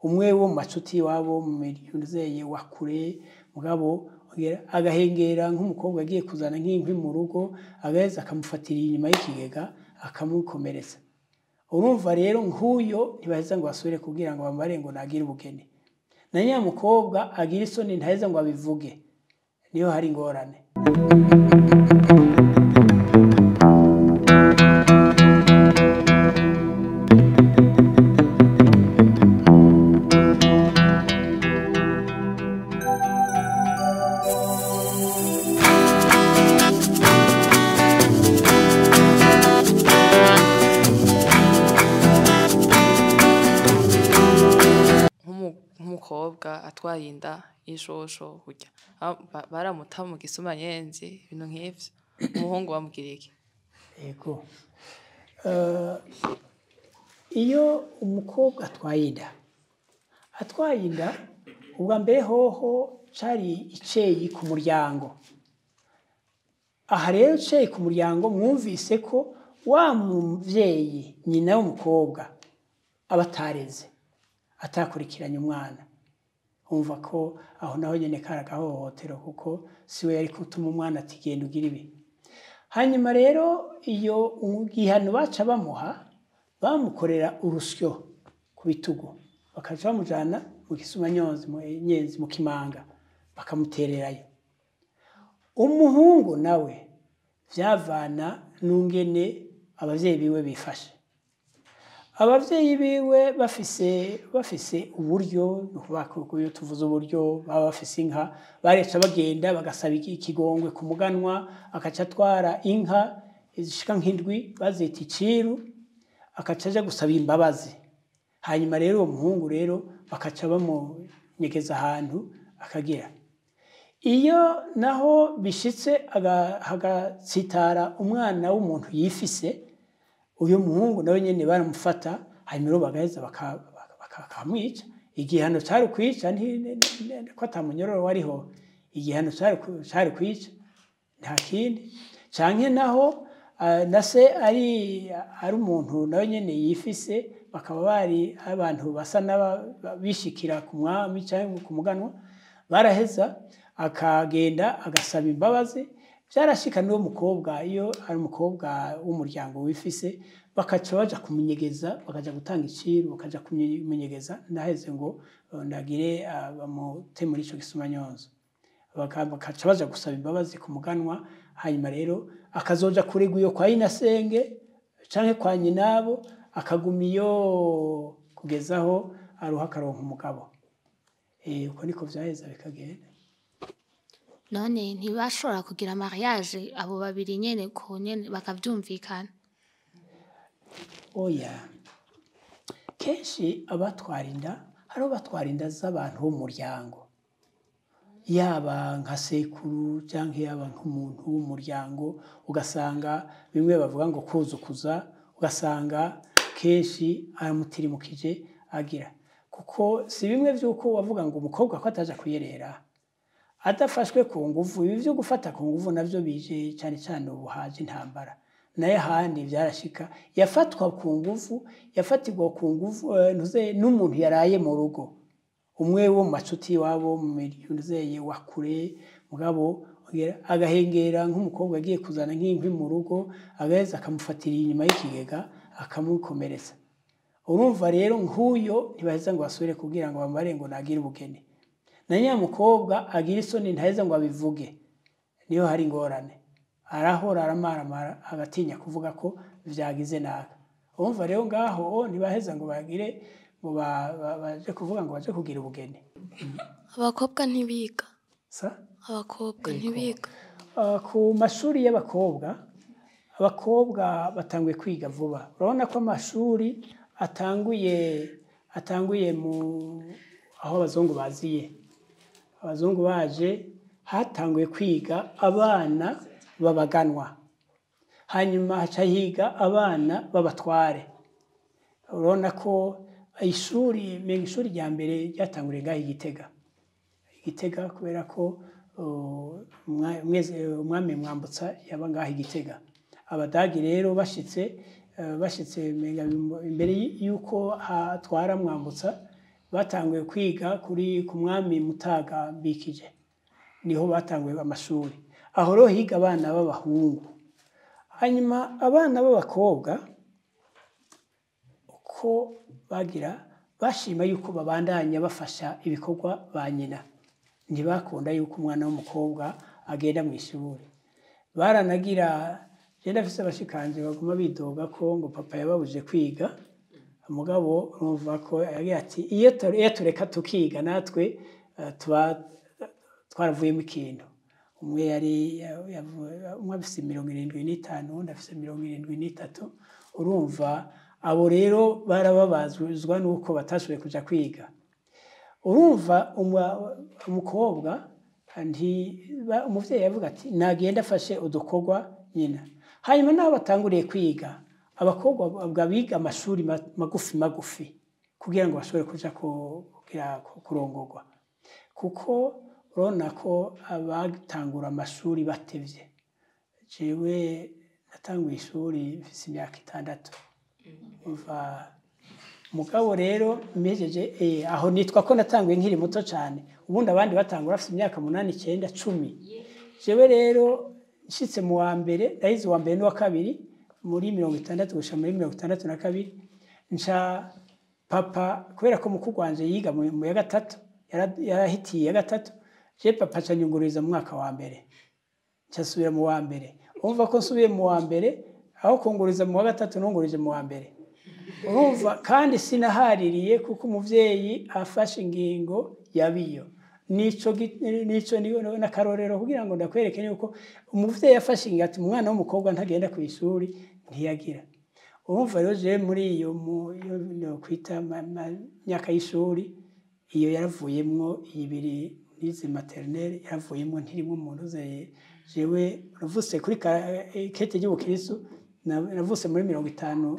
umwe wo mu macuti wabo mu miryuzeye wakure mugabo agahengera nk'umukobwa agiye kuzana nk'inkwi mu rugo agaheza akamufatira inyuma y'ikigega akamukomeretsa urumva rero nk'uyo ntibaheza ngo basubire kugira ngo bamare ngo nagire ubugeni na nyamukobwa agira isoni ntaheza ngo abivuge niyo hari ingorane atwaye inda y'ishosho kurya baramuta mu gisumanyenzi ibintu nk'ivyo umuhungu bamubwira iki yego iyo umukobwa atwaye inda ubwa mbere hoho cari iceyi ku muryango aha rero iceyi ku muryango mwumvise ko wa muvyeyi nyina w'umukobwa aba atareze atakurikiranye umwana umva ko aho naho nyene karagahohotero kuko siwe yari kutuma umwana ati genda ugira ibi hanyuma rero iyo igihano baca bamukorera urusyo ku bitugu bakaca bamujana mu gisumanyenzi mu kimanga bakamutererayo umuhungu nawe vyavana n'ungene abavyeyi biwe bifashe abavyeyi biwe bafise uburyo nukubakuyo tuvuze uburyo baba bafise inka bareca bagenda bagasaba ikigongwe ku muganwa akaca atwara inka izishika nk'indwi bazita iciru akaca aja gusaba imbabazi hanyuma rero uwo muhungu rero bakaca bamunyegeza ahantu akagira iyo naho bishitse hagatsitara umwana w'umuntu yifise uyu muhungu nawe nyene baramufata hanyuma bagaheza bakamwica igihano cari kwica ko atamunyororo wariho igihano cari kwica nta kindi canke naho na se ari umuntu nawe nyene yifise bakaba bari abantu basa n'abishikira ku mwami canke ku muganwa baraheza akagenda agasaba imbabazi byarashika n'uwo mukobwa iyo ari umukobwa w'umuryango wifise bakaca baja kumunyegeza bakaja gutanga iciru bakaja kumunyegeza ndaheze ngo ndagire bamute muri ico gisumanyonzo bakaca baja gusaba imbabazi ku muganwa hanyuma rero akazoja kuregwa iyo kwa inasenge canke kwa nyinabo akagumiyo kugezaho aruha akaronka umugabo uko niko vyaheza bikagenda none ntibashobora kugira mariage abo babiri nyene ko nyene bakavyumvikana oya kenshi abatwara inda hariho batwara inda z'abantu b'umuryango yaba nka sekuru canke yaba nk'umuntu w'umuryango ugasanga bimwe bavuga ngo kuzukuza ugasanga kenshi aramutirimukije agira kuko si bimwe vy'uko wavuga ngo umukobwa ko ataja kuyerera adafashwe ku nguvu ibi byo gufata ku nguvu navyo bije cyane cyane ubuhaje intambara naye handi byarashika yafatwa ku nguvu yafatirwa ku nguvu n'umuntu yaraye mu rugo umwe wo mu macuti wabo mu miryuzeye wakure mugabo agahengera nk'umukobwa agiye kuzana nk'inkwi mu rugo agaheza akamufatira inyuma y'ikigega akamukomeretsa urumva rero nk'uyo ntibaheza ngo basubire kugira ngo bamare ngo nagire ubugeni na nyamukobwa agira isoni ntaheza ngo abivuge niyo hari ingorane arahora aramaramara agatinya kuvuga ko vyagize naka urumva rero ngaho ntibaheza ngo bagire ngo baje kuvuga ngo baje kugira ubugeni abakobwa ntibiga abakobwa ntibiga ku mashuri abakobwa batanguye kwiga vuba urabona ko amashuri atanguye mu aho abazungu baziye abazungu baje hatanguye kwiga abana babaganwa hanyuma haca higa abana babatware urabona ko ishuri rya mbere ryatanguriye ngaho igitega kubera ko umwami mwambutsa yaba ngaho igitega abadagi rero bashitse imbere y'uko hatwara mwambutsa batanguye kwiga ku mwami Mutaga Mbikije, niho batanguye amashuri. Aho rero higa abana b'abahungu. Hanyuma abana b'abakobwa uko bagira bashima yuko babandanya bafasha ibikorwa ba nyina, ntibakunda yuko umwana w'umukobwa agenda mu ishuri. Baranagira genda afise abashikanje baguma bidoga ko ngo papa yababuje kwiga, umugabo urumva ko yagira ati iyo tureka tukiga natwe twaravuyemo ikintu. Umwe umwe afise 75 undi afise 73. Urumva abo rero barababazwa nuko batashoboye kuja kwiga. Urumva umukobwa umuvyeyi yavuga ati nagenda afashe udukorwa nyina. Hanyuma nabo batanguriye kwiga, abakobwa biga amashuri magufi kugira ngo bashobore kuja kurongorwa, kuko urabona ko abatangura amashuri batevye. Jewe natanguye ishuri mfise imyaka 6. Umva mugabo rero mejeje aho nitwa ko natanguye nkiri muto cyane, ubundi abandi batangura bafite imyaka 8, 9, 10. Jewe rero nshitse mu wa mbere, ndahize wa mbere n'uwa kabiri muri 60 gusha muri 62, nca papa kubera ko mukuru wanje yiga mu ya gatatu, yarahitiye ya gatatu, je papa canyunguriza mu mwaka wa mbere, nsubira mu wa mbere. Urumva ko nsubiye mu wa mbere aho kunguriza mu wa gatatu nungurije mu wa mbere. Urumva kandi sinahaririye kuko umuvyeyi afashe ingingo yabiyo. Nico nakarorero kugira ngo ndakwereke yuko umuvyeyi afashe ingingo ati umwana w'umukobwa ntagenda ku ishuri ntiyagira. Urumva rero je muri iyo no kwita myaka y'ishuri iyo yaravuyemwo ibiri nize maternelle, yaravuyemwo ntirimo umuntu uzeye. Jewe navuse kuri kete y'ubukristo, navuse muri 54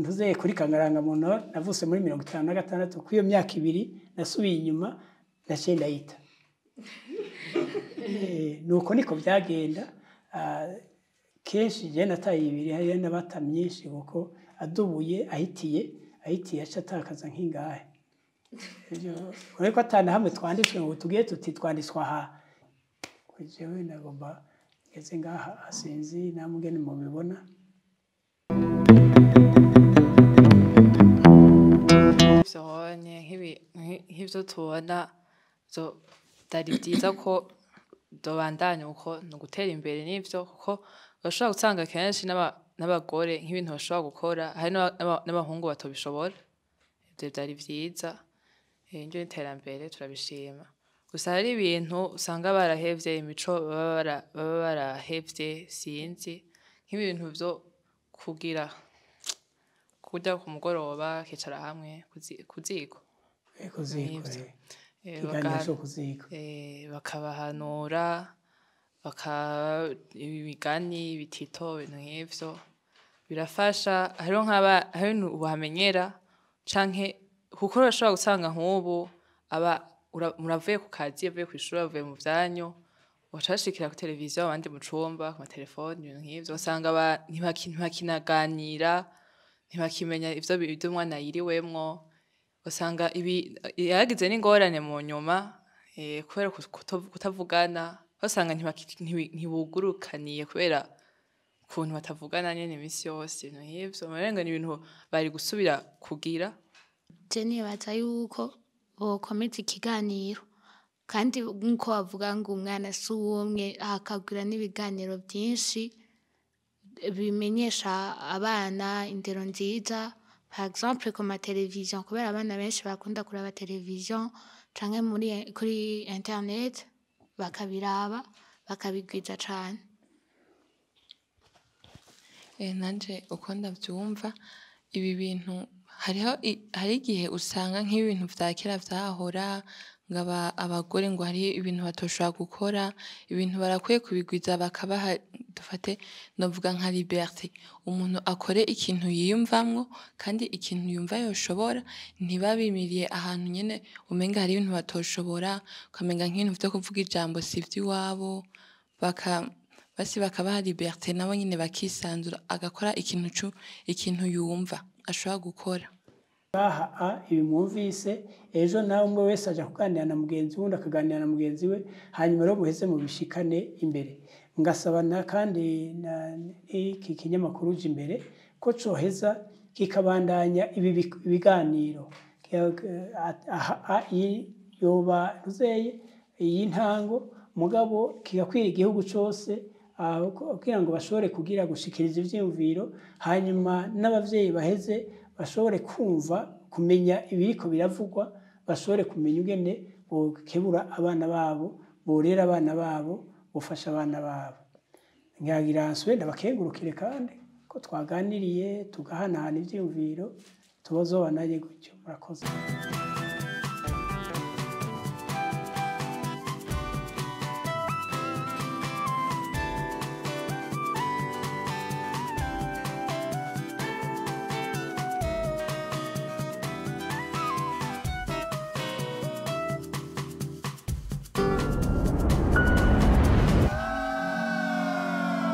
ntuzeye kuri kangaranga muntu, navuse muri 56. Kwiyo myaka 2 nasubiye inyuma naciye ndayita. Nuko niko byagenda. Kenshi je nataye 2 hari n'abata myinshi kuko adubuye ahitiye acatakaza nk'ingahe. Ureko atana hamwe twanditswe ngo tugiye tuti twanditswa aha. Jewe nagomba ngeze ngaha asinzi namugene mu bibona. Nk'ivyo tubona byari byiza ko dobandanya uko no gutera imbere n'ivyo, kuko bashobora gusanga kenshi n'abagore nk'ibintu bashobora gukora hari n'abahungu batobishobora. Ibyo byari byiza, indyo y'iterambere turabishima. Gusa hari ibintu usanga barahevye, imico baba barahevye, sinzi nk'ibintu vyo kugira kujya ku mugoroba kicara hamwe kuziko bakabahanura imigani, ibitito, ibintu nk'ivyo birafasha. Hariho ubamenyera canke kuko urashobora gusanga nk'ubu muravuye ku kazi, avuye ku ishuri, avuye mu vyanyu, wacashikira ku televiziyo, abandi mu cumba ku matelefone, ibintu nk'ivyo usanga ntibakinaganira, ntibakimenya ivyo umwana yiriwemwo. Usanga yagize n'ingorane mu nyuma kubera kutavugana, usanga ntibugurukaniye kubera ukuntu batavugana nyene imisi yose. Ibintu nk'ivyo marenga ni ibintu bari gusubira kugira. Je nibaza yuko bokomeza ikiganiro, kandi nk'uko bavuga ngo umwana si uwumwe, hakagwira n'ibiganiro byinshi bimenyesha abana indero nziza. Par exemple ku mateleviziyo, kubera abana benshi bakunda kuraba televiziyo canke kuri internet, bakabiraba bakabigwiza cane. Nanje uko ndavyumva ibi bintu hari igihe usanga nk'ibintu vya kera vyahora ngaba abagore ngo hari ibintu batoshobora gukora, ibintu barakwiye kubigwiza bakabaha, dufate novuga nka liberté, umuntu akore ikintu yiyumvamwo kandi ikintu yumva yoshobora, ntibabimiriye ahantu nyene umenga hari ibintu batoshobora, ukamenga nk'ibintu vyo kuvuga ijambo si ivy'iwabo, bakabaha liberté nabo nyene bakisanzura agakora ikintu yumva. ashobora gukora. Ibi mwumvise ejo nawe umwe wese aja kuganira na mugenzi wundi akaganira na mugenzi we hanyuma rero muheze mu bishikane imbere ngasabana kandi iki kinyamakuru uje imbere ko coheza kikabandanya ibi biganiro yoba ruzeye y'intango mugabo kigakwira igihugu cose kugira ngo bashobore kugira gushikiriza ivyiyumviro hanyuma n'abavyeyi baheze bashobore kumva kumenya ibiriko biravugwa bashobore kumenya ingene bokebura abana babo borera abana babo bufasha abana babo nkagira nsubira ndabakengurukire kandi ko twaganiriye tugahanahana ivyiyumviro tubazobanaye gutyo murakoze.